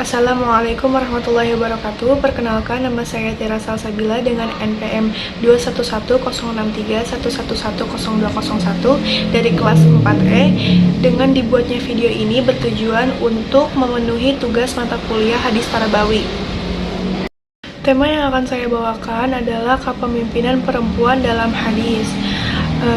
Assalamualaikum warahmatullahi wabarakatuh. Perkenalkan, nama saya Tiara Salsabila dengan NPM 2110631111021 dari kelas 4E. Dengan dibuatnya video ini bertujuan untuk memenuhi tugas mata kuliah Hadis Tarabawi. Tema yang akan saya bawakan adalah kepemimpinan perempuan dalam hadis.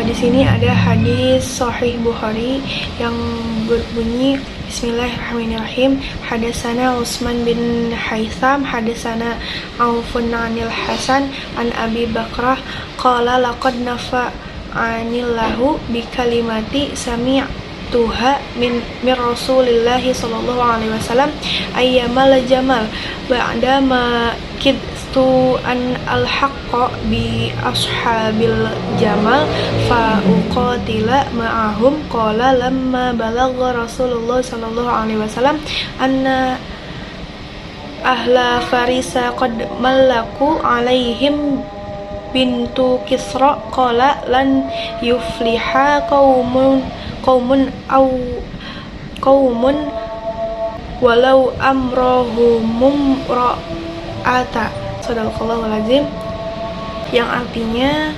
Di sini ada hadis Sahih Bukhari yang berbunyi Bismillahirrahmanirrahim. Hadasana Utsman bin Haitham, hadasana Aufun anil Hasan an Abi Bakrah qala laqad nafa'anillahu bi kalimati sami'tuha min Rasulillahi sallallahu alaihi wasallam ayyamal jamal ba'da ma tu an al-haqqa bi ashabil jamal fa uqatila ma'ahum qala lamma balagha Rasulullah sallallahu alaihi wasallam anna ahla farisa qad mallaku alaihim bintu Kisra qala lan yufliha qaumun walau amrohum ra'ata. Sadaqallahul-azim, yang artinya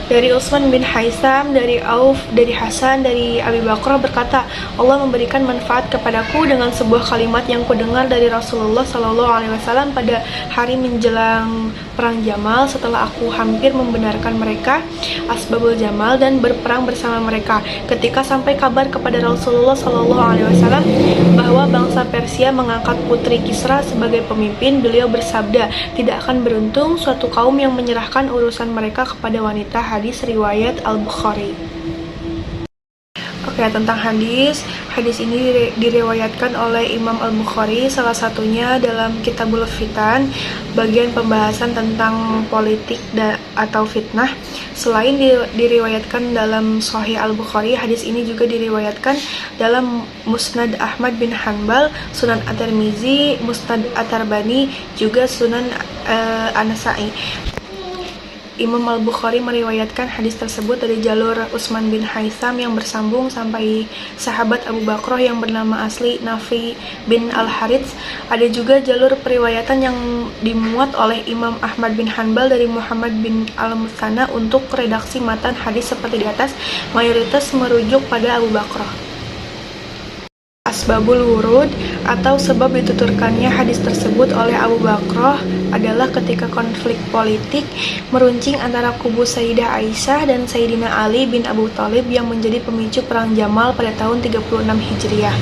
dari Utsman bin Haitham, dari Auf, dari Hasan, dari Abi Bakrah berkata, Allah memberikan manfaat kepadaku dengan sebuah kalimat yang kudengar dari Rasulullah Sallallahu Alaihi Wasallam pada hari menjelang perang Jamal setelah aku hampir membenarkan mereka asbabul Jamal dan berperang bersama mereka. Ketika sampai kabar kepada Rasulullah Sallallahu Alaihi Wasallam bahwa bangsa Persia mengangkat putri Kisra sebagai pemimpin, beliau bersabda, tidak akan beruntung suatu kaum yang menyerahkan urusan mereka kepada wanita. Hadis riwayat Al-Bukhari. Oke, tentang hadis ini diriwayatkan oleh Imam Al-Bukhari, salah satunya dalam Kitabul Fitan, bagian pembahasan tentang politik atau fitnah. Selain diriwayatkan dalam Sahih Al-Bukhari, hadis ini juga diriwayatkan dalam Musnad Ahmad bin Hanbal, Sunan At-Tirmizi, Musnad At-Tarbani, juga Sunan An-Nasa'i. Imam Al-Bukhari meriwayatkan hadis tersebut dari jalur Utsman bin Haitham yang bersambung sampai sahabat Abu Bakrah yang bernama asli Nafi bin Al-Harits. Ada juga jalur periwayatan yang dimuat oleh Imam Ahmad bin Hanbal dari Muhammad bin Al-Muthanna. Untuk redaksi matan hadis seperti di atas, mayoritas merujuk pada Abu Bakrah. Asbabul wurud atau sebab dituturkannya hadis tersebut oleh Abu Bakrah adalah ketika konflik politik meruncing antara kubu Sayyidah Aisyah dan Sayyidina Ali bin Abu Thalib yang menjadi pemicu perang Jamal pada tahun 36 Hijriah.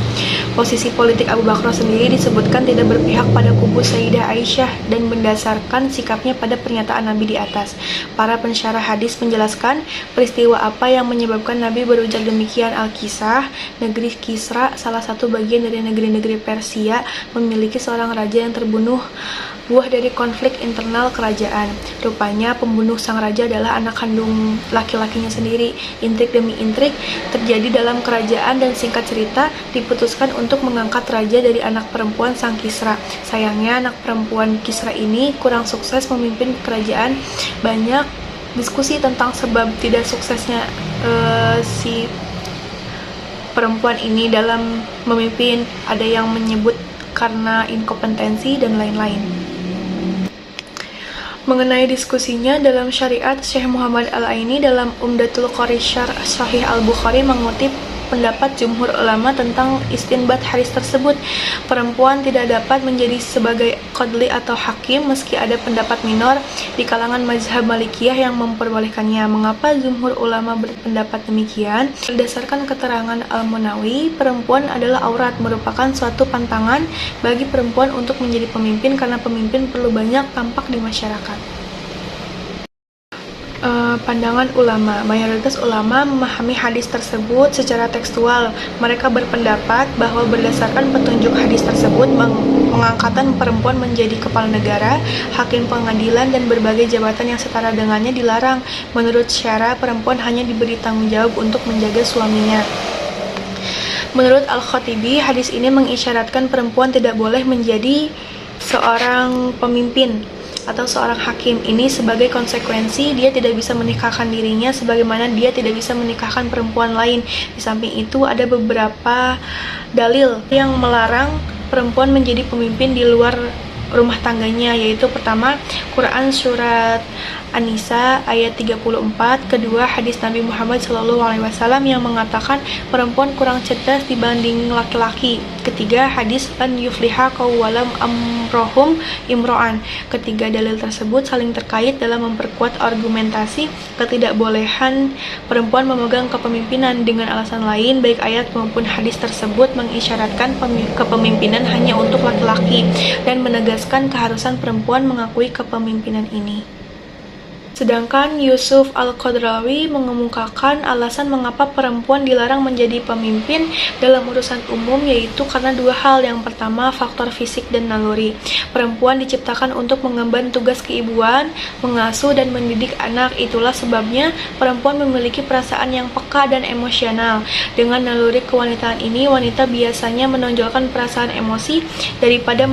Posisi politik Abu Bakrah sendiri disebutkan tidak berpihak pada kubu Sayyidah Aisyah dan mendasarkan sikapnya pada pernyataan Nabi di atas. Para pensyarah hadis menjelaskan peristiwa apa yang menyebabkan Nabi berujar demikian. Al-Kisah, negeri Kisra, salah satu bagian dari negeri-negeri Persia, memiliki seorang raja yang terbunuh, buah dari konflik internal kerajaan. Rupanya pembunuh sang raja adalah anak kandung laki-lakinya sendiri. Intrik demi intrik terjadi dalam kerajaan dan singkat cerita diputuskan untuk mengangkat raja dari anak perempuan sang Kisra. Sayangnya anak perempuan Kisra ini kurang sukses memimpin kerajaan. Banyak diskusi tentang sebab tidak suksesnya si perempuan ini dalam memimpin. Ada yang menyebut karena inkompetensi dan lain-lain. Mengenai diskusinya dalam syariat, Syekh Muhammad Al-Aini dalam Umdatul Qari Syarh Sahih Al-Bukhari mengutip pendapat jumhur ulama tentang istinbat hadis tersebut. Perempuan tidak dapat menjadi sebagai qadli atau hakim meski ada pendapat minor di kalangan mazhab Malikiyah yang memperbolehkannya. Mengapa jumhur ulama berpendapat demikian? Berdasarkan keterangan Al-Munawi, perempuan adalah aurat, merupakan suatu pantangan bagi perempuan untuk menjadi pemimpin karena pemimpin perlu banyak tampak di masyarakat. Pandangan ulama. Mayoritas ulama memahami hadis tersebut secara tekstual. Mereka berpendapat bahwa berdasarkan petunjuk hadis tersebut, pengangkatan perempuan menjadi kepala negara, hakim pengadilan, dan berbagai jabatan yang setara dengannya dilarang. Menurut syara, perempuan hanya diberi tanggung jawab untuk menjaga suaminya. Menurut Al-Khatibi, hadis ini mengisyaratkan perempuan tidak boleh menjadi seorang pemimpin. atau seorang hakim. Ini sebagai konsekuensi dia tidak bisa menikahkan dirinya sebagaimana dia tidak bisa menikahkan perempuan lain. Di samping itu ada beberapa dalil yang melarang perempuan menjadi pemimpin di luar rumah tangganya, yaitu pertama Quran surat An-Nisa ayat 34, kedua hadis Nabi Muhammad SAW yang mengatakan perempuan kurang cerdas dibanding laki-laki, ketiga hadis an yufliha qawwalam amrohum imro'an. Ketiga dalil tersebut saling terkait dalam memperkuat argumentasi ketidakbolehan perempuan memegang kepemimpinan. Dengan alasan lain, baik ayat maupun hadis tersebut mengisyaratkan kepemimpinan hanya untuk laki-laki dan menegaskan keharusan perempuan mengakui kepemimpinan ini. Sedangkan Yusuf Al-Qadrawi mengemukakan alasan mengapa perempuan dilarang menjadi pemimpin dalam urusan umum, yaitu karena dua hal. Yang pertama, faktor fisik dan naluri. Perempuan diciptakan untuk mengemban tugas keibuan, mengasuh dan mendidik anak. Itulah sebabnya perempuan memiliki perasaan yang peka dan emosional. Dengan naluri kewanitaan ini, wanita biasanya menonjolkan perasaan emosi daripada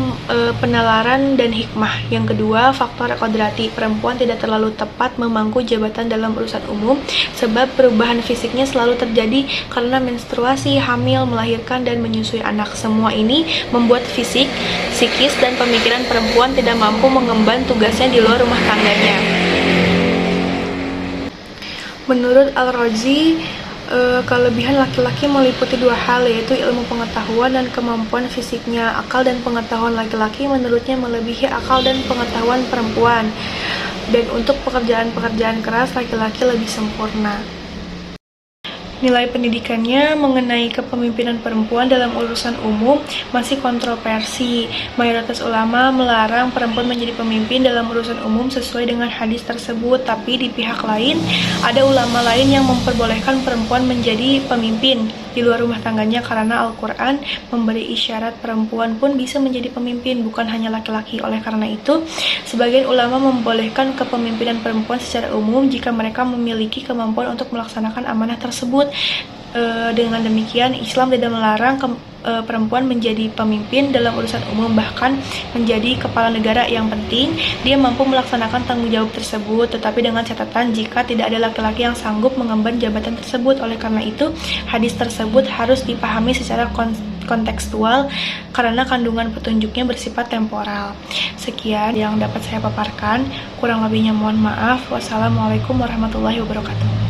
penalaran dan hikmah. Yang kedua, faktor kodrati. Perempuan tidak terlalu tepat memangku jabatan dalam urusan umum sebab perubahan fisiknya selalu terjadi karena menstruasi, hamil, melahirkan, dan menyusui anak. Semua ini membuat fisik, psikis, dan pemikiran perempuan tidak mampu mengemban tugasnya di luar rumah tangganya. Menurut Al-Razi, kelebihan laki-laki meliputi dua hal, yaitu ilmu pengetahuan dan kemampuan fisiknya. Akal dan pengetahuan laki-laki menurutnya melebihi akal dan pengetahuan perempuan. Dan untuk pekerjaan-pekerjaan keras, laki-laki lebih sempurna. Nilai pendidikannya mengenai kepemimpinan perempuan dalam urusan umum masih kontroversi. Mayoritas ulama melarang perempuan menjadi pemimpin dalam urusan umum sesuai dengan hadis tersebut, tapi di pihak lain ada ulama lain yang memperbolehkan perempuan menjadi pemimpin di luar rumah tangganya karena Al-Quran memberi isyarat perempuan pun bisa menjadi pemimpin, bukan hanya laki-laki. Oleh karena itu, sebagian ulama membolehkan kepemimpinan perempuan secara umum jika mereka memiliki kemampuan untuk melaksanakan amanah tersebut. Dengan demikian, Islam tidak melarang perempuan menjadi pemimpin dalam urusan umum, bahkan menjadi kepala negara. Yang penting dia mampu melaksanakan tanggung jawab tersebut, tetapi dengan catatan jika tidak ada laki-laki yang sanggup mengemban jabatan tersebut. Oleh karena itu, hadis tersebut harus dipahami secara kontekstual karena kandungan petunjuknya bersifat temporal. Sekian yang dapat saya paparkan, kurang lebihnya mohon maaf. Wassalamualaikum warahmatullahi wabarakatuh.